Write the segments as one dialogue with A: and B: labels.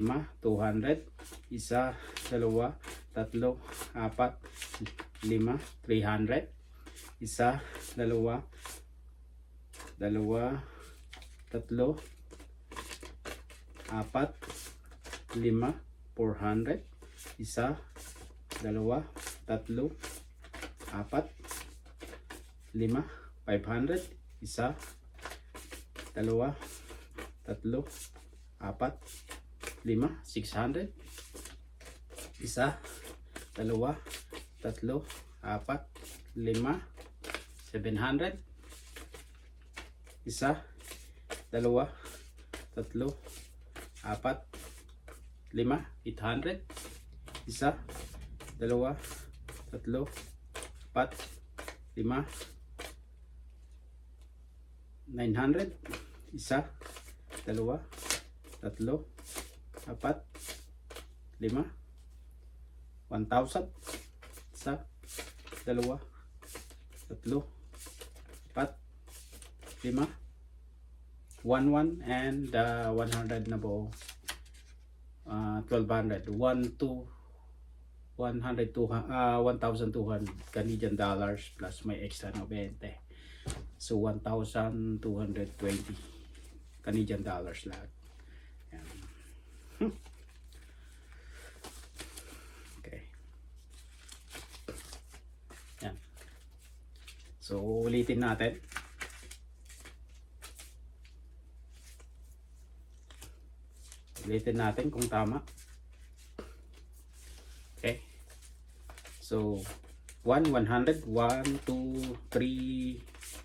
A: lima, 200. Isa, dalawa, tatlo, apat, lima, 300. Isa, dalawa, tatlo, apat, lima, 400. isa, dalawa, tatlo, apat, lima, 500, isa, dalawa, tatlo, apat, lima, 600, isa, dalawa, tatlo, apat, lima, 700, isa, dalawa, tatlo, apat, lima, 800, isa, dalawa, tatlo, apat, lima, 900, isa, dalawa, tatlo, apat, lima, 1,000, isa, dalawa, tatlo, apat, lima, 1,100 and 100 na po, 1,200, 1,200 Canadian dollars plus may extra na 20. So 1,220 Canadian dollars lahat. Yan. Okay. Yan. So ulitin natin. Ulitin natin kung tama. Okay. So 1, 100, 1, 2, 3,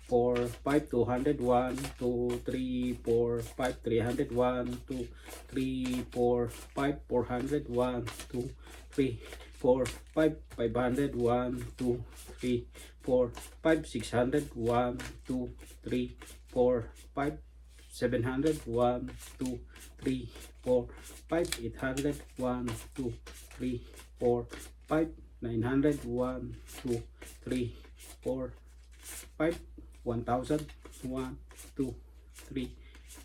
A: 4, 5, 200, 1, 2, 3, 4, 5, 300, 1, 2, 3, 4, 5, 400, 1, 2, 3, 4, 5, 500, 1, 2, 3, 4, 5, 600, 1, 2, 3, 4, 5, 700, 1, 2, 3, 4, 5, 800, 1, 2, 3, 4, 5, 900, 1, 2, 3, 4, 5, 1,000, 1, 2, 3,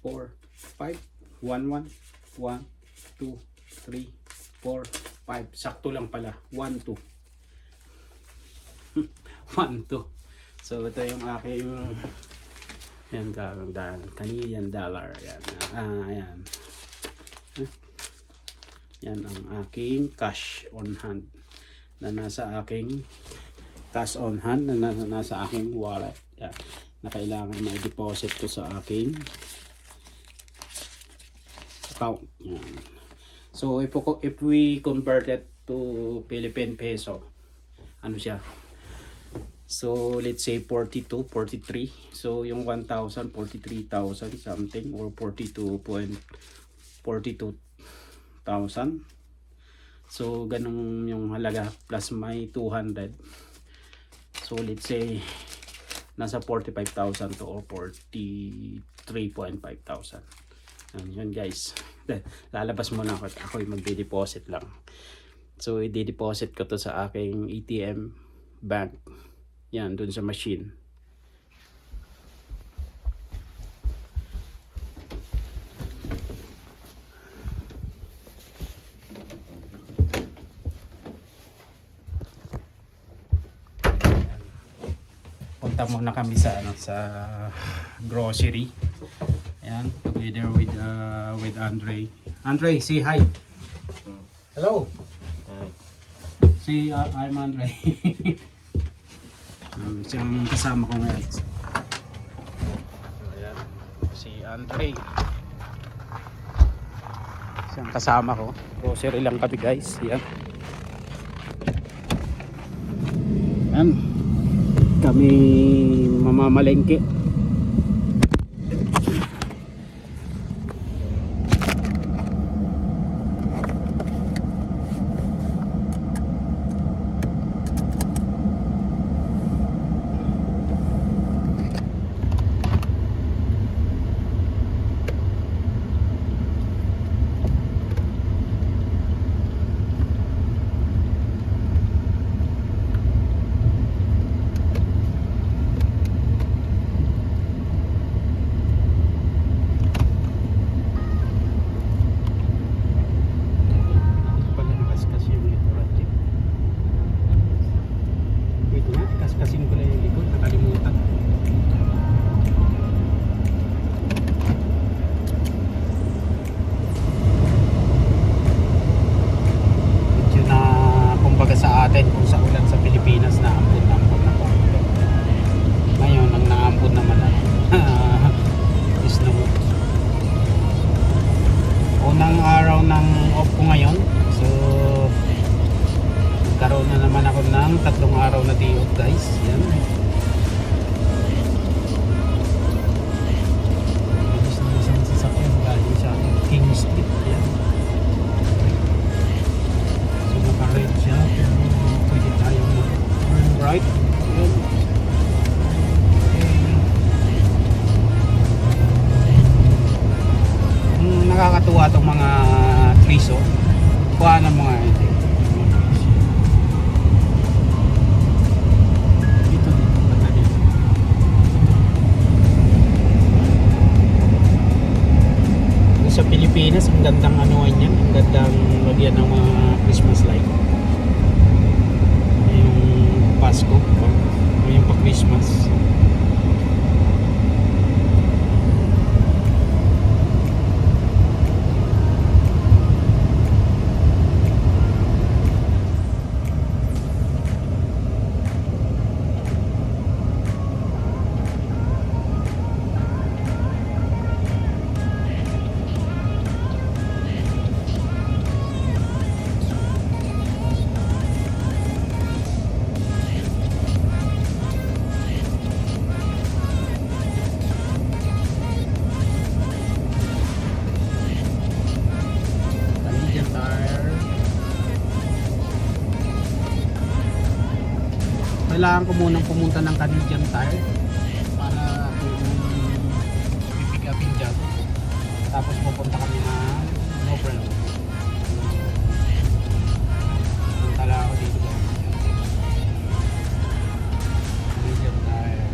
A: 4, 5, 1, 1, 1, 2, 3, 4, 5. Sakto lang pala. 1, 2. 1, 2. So ito yung aking yan, Canadian dollar. Yan. Ayan. Yan ang aking cash on hand na nasa aking cash on hand na nasa aking wallet. Yan. Na kailangan ma-deposit ko sa aking account. Yan. So if we convert it to Philippine peso, ano siya? So let's say 42, 43. So yung 1,000, 43,000 something or 42,000. So ganun yung halaga plus may 200. So let's say nasa 45,000 to or 43,500. Yun guys. Lalabas muna ako yung magde-deposit lang. So i-deposit ko to sa aking ATM bank. Yan, dun sa machine. Punta muna kami sa grocery. Ayan, together with Andre. Andre, say hi. Hello. Hi. Say I'm Andre. Siyang kasama ko ngayon. So, ayan, si Andre. Siyang kasama ko. Grocery lang kami guys. Ayan. Ayan. Kami mamamalengke. unang araw ng off ko ngayon. So nagkaroon na naman ako ng 3 araw na day off guys. Yan. Bilis na isang sasakyan galing sa King Street. Yan. So naka-red siya pero pwede tayong turn right. Yan. Nakakatuwa itong mga trees oh. Kuha ng mga ito. Dito banda dito. Sa Pilipinas ang gandang anuan yan, ang gandang lagyan ng mga Christmas light. Yung Pasko, yung pa Christmas. Kailangan ko munang pumunta ng Canadian Tire para pipick upin dyan. Tapos pupunta kami ng Nobrel. Punta lang ako dito. Canadian Tire.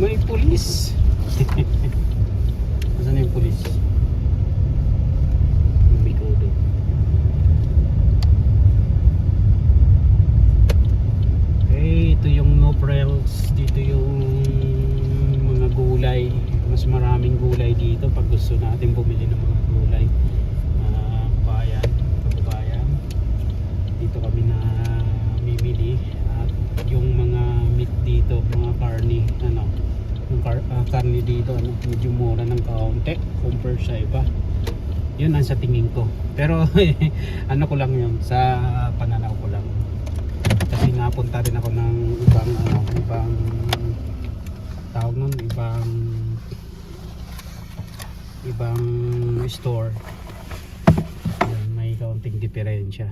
A: May pulis. Nasaan na yung pulis? Bikodo. Okay, ito yung Nobrels. Dito yung mga gulay. Mas maraming gulay dito pag gusto natin bumili ng mga gulay. Kababayan. Dito kami na mimili. At yung mga meat dito, mga karni, karni dito medyo mura ng kaunti compare sa iba. Yun ang sa tingin ko, pero ano ko lang yun, sa pananaw ko lang, kasi napunta rin ako ng ibang tawag nun, ibang store. Yan, may kaunting diferensya.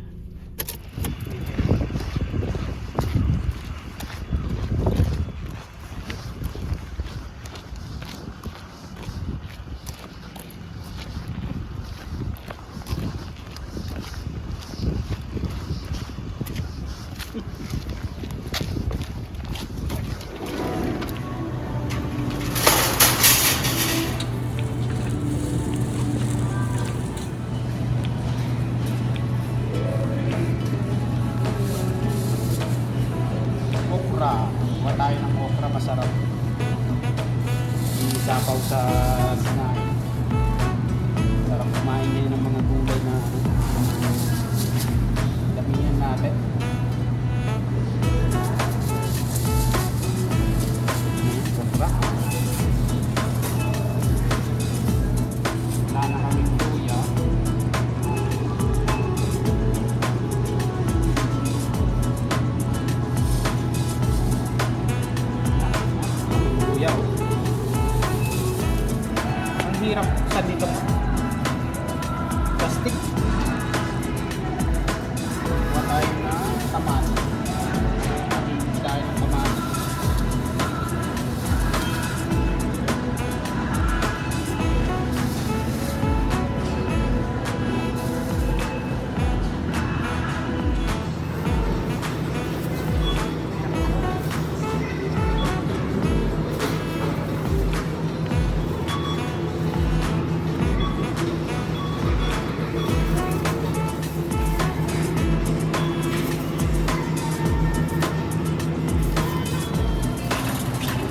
A: Kuha tayo ng okra, masarap. Isapaw sa sinain. Sarap kumain ngayon ng mga gulay na damihan natin. Okra. Wala na kaming luya.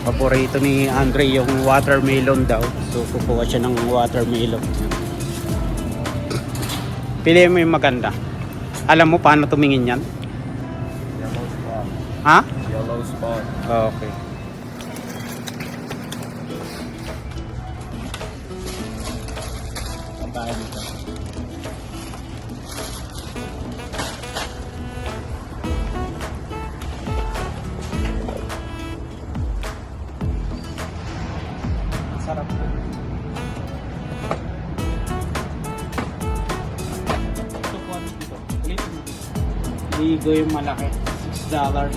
A: Paborito ni Andre yung watermelon daw. So kukuha siya ng watermelon. Pili mo yung maganda. Alam mo paano tumingin yan?
B: Yellow spot.
A: Ha?
B: Yellow spot.
A: Okay. Tayo nito. Sarap po. Ito po ano dito? Ulitin mo dito. Ligo yung malaki. $6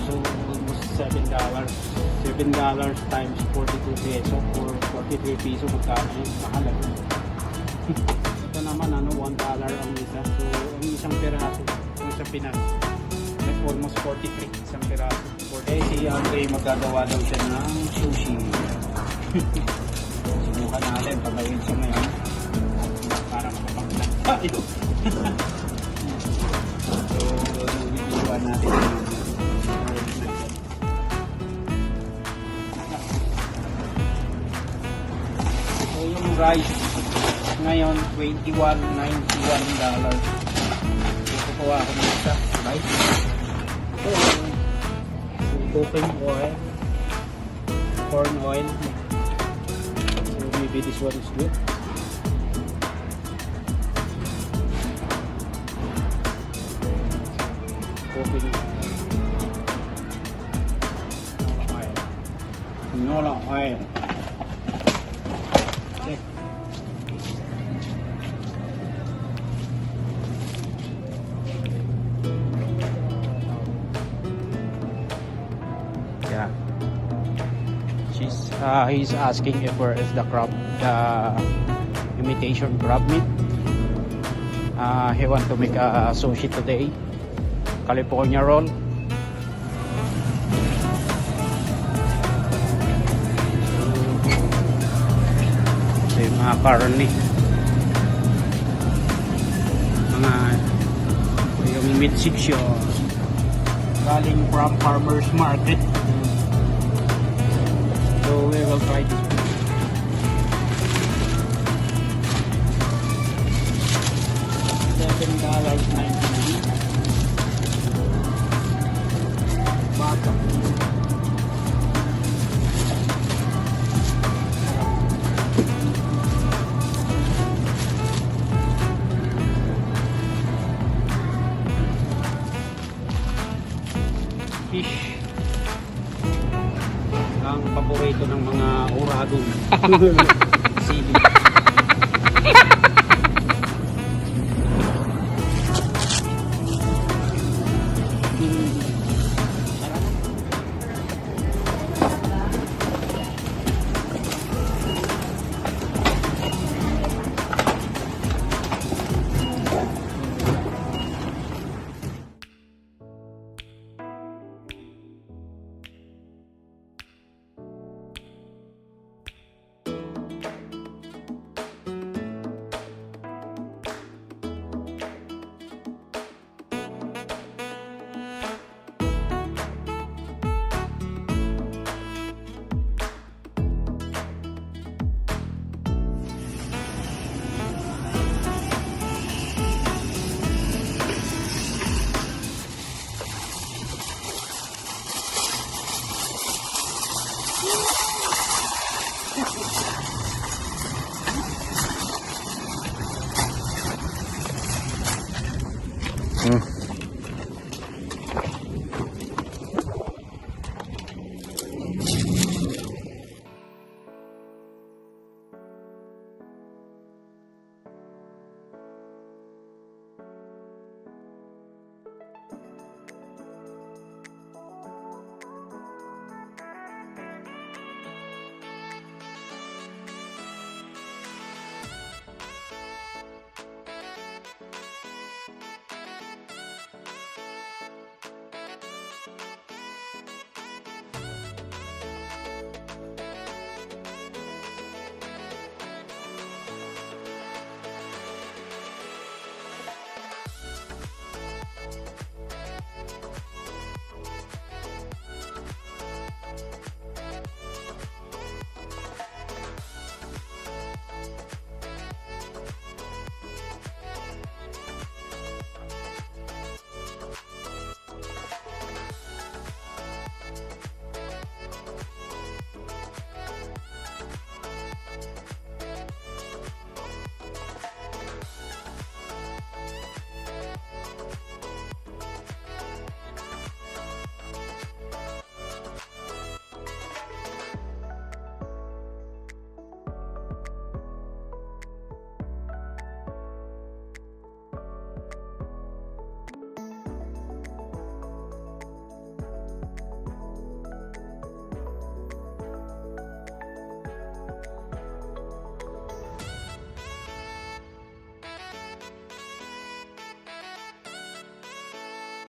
A: so almost $7. $7 times 42 peso or 43 peso magkano yun? Mahal eh. Ito naman ano, $1 ang isa. So ang isang piraso kung sa Pinas like almost 43 isang piraso. For si Andre magagawa daw siya ng sushi. Subukan natin pagawin siya ngayon para makapaglan tayo. So bibigyan natin so yung rice ngayon $21.91. So kukuha ako ng isa rice. So cooking oil, corn oil. So maybe this one is good. Cooking oil. Canola oil. Okay. Yeah. He's asking if where is the crab, the imitation crab meat. He want to make a sushi today. California roll. So yung mga karne. Yung meat section. Galing from farmers market. So we will try this. $7.99. Bata. Fish. Ang paborito ng mga uradong. Sili.